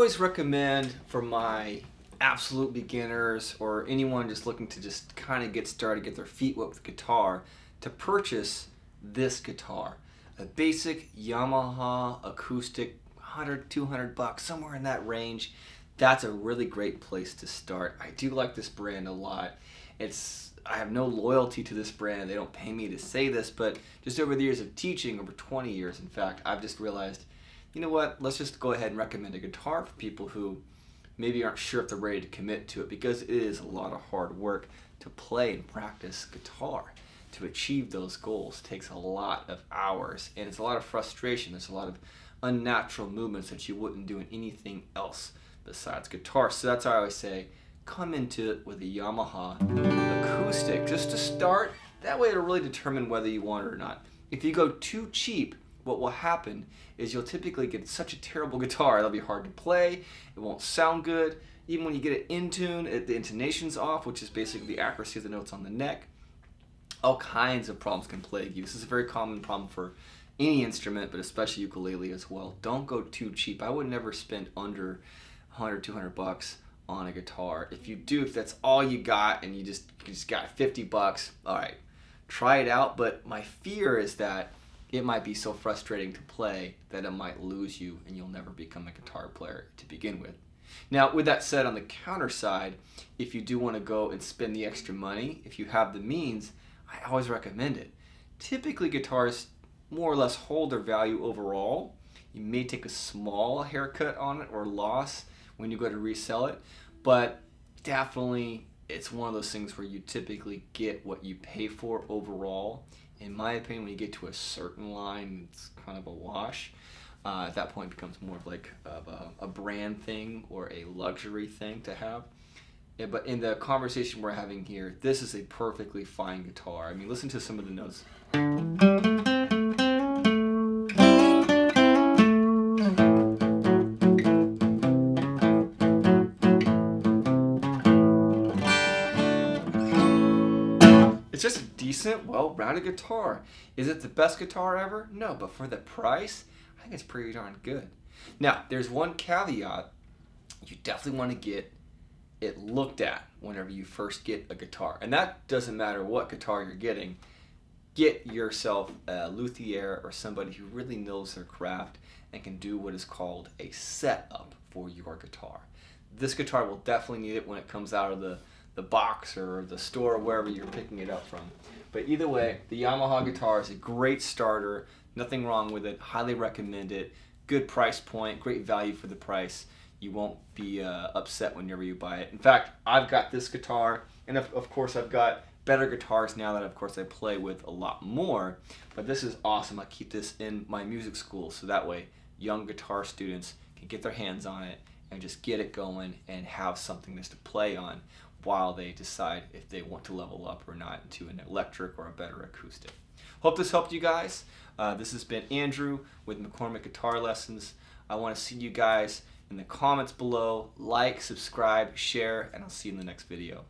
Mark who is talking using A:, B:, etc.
A: always recommend for my absolute beginners or anyone just looking to just kind of get started, get their feet wet with guitar, to purchase this guitar. A basic Yamaha acoustic, 100, 200 bucks, somewhere in that range. That's a really great place to start. I do like this brand a lot. I have no loyalty to this brand. They don't pay me to say this, but just over the years of teaching, over 20 years in fact, I've just realized, you know what, let's just go ahead and recommend a guitar for people who maybe aren't sure if they're ready to commit to it, because it is a lot of hard work to play and practice guitar. To achieve those goals takes a lot of hours, and it's a lot of frustration. There's a lot of unnatural movements that you wouldn't do in anything else besides guitar. So that's why I always say, come into it with a Yamaha acoustic just to start. That way it'll really determine whether you want it or not. If you go too cheap, what will happen is you'll typically get such a terrible guitar, it'll be hard to play, it won't sound good. Even when you get it in tune, the intonation's off, which is basically the accuracy of the notes on the neck. All kinds of problems can plague you. This is a very common problem for any instrument, but especially ukulele as well. Don't go too cheap. I would never spend under 100, 200 bucks on a guitar. If you do, if that's all you got and you just got 50 bucks, all right, try it out. But my fear is that it might be so frustrating to play that it might lose you and you'll never become a guitar player to begin with. Now, with that said, on the counter side, if you do want to go and spend the extra money, if you have the means, I always recommend it. Typically, guitars more or less hold their value overall. You may take a small haircut on it or loss when you go to resell it, but definitely it's one of those things where you typically get what you pay for overall. In my opinion, when you get to a certain line, it's kind of a wash. At that point, it becomes more of like a brand thing or a luxury thing to have. Yeah, but in the conversation we're having here, this is a perfectly fine guitar. I mean, listen to some of the notes. It's just a decent, well-rounded guitar. Is it the best guitar ever? No, but for the price, I think it's pretty darn good. Now, there's one caveat. You definitely want to get it looked at whenever you first get a guitar. And that doesn't matter what guitar you're getting. Get yourself a luthier or somebody who really knows their craft and can do what is called a setup for your guitar. This guitar will definitely need it when it comes out of the box or the store, wherever you're picking it up from. But either way, the Yamaha guitar is a great starter. Nothing wrong with it. Highly recommend it. Good price point, great value for the price. You won't be upset whenever you buy it. In fact, I've got this guitar, and of course I've got better guitars now that of course I play with a lot more, but this is awesome. I keep this in my music school so that way young guitar students can get their hands on it and just get it going and have something just to play on while they decide if they want to level up or not into an electric or a better acoustic. Hope this helped you guys. This has been Andrew with McCormick Guitar Lessons. I want to see you guys in the comments below. Like, subscribe, share, and I'll see you in the next video.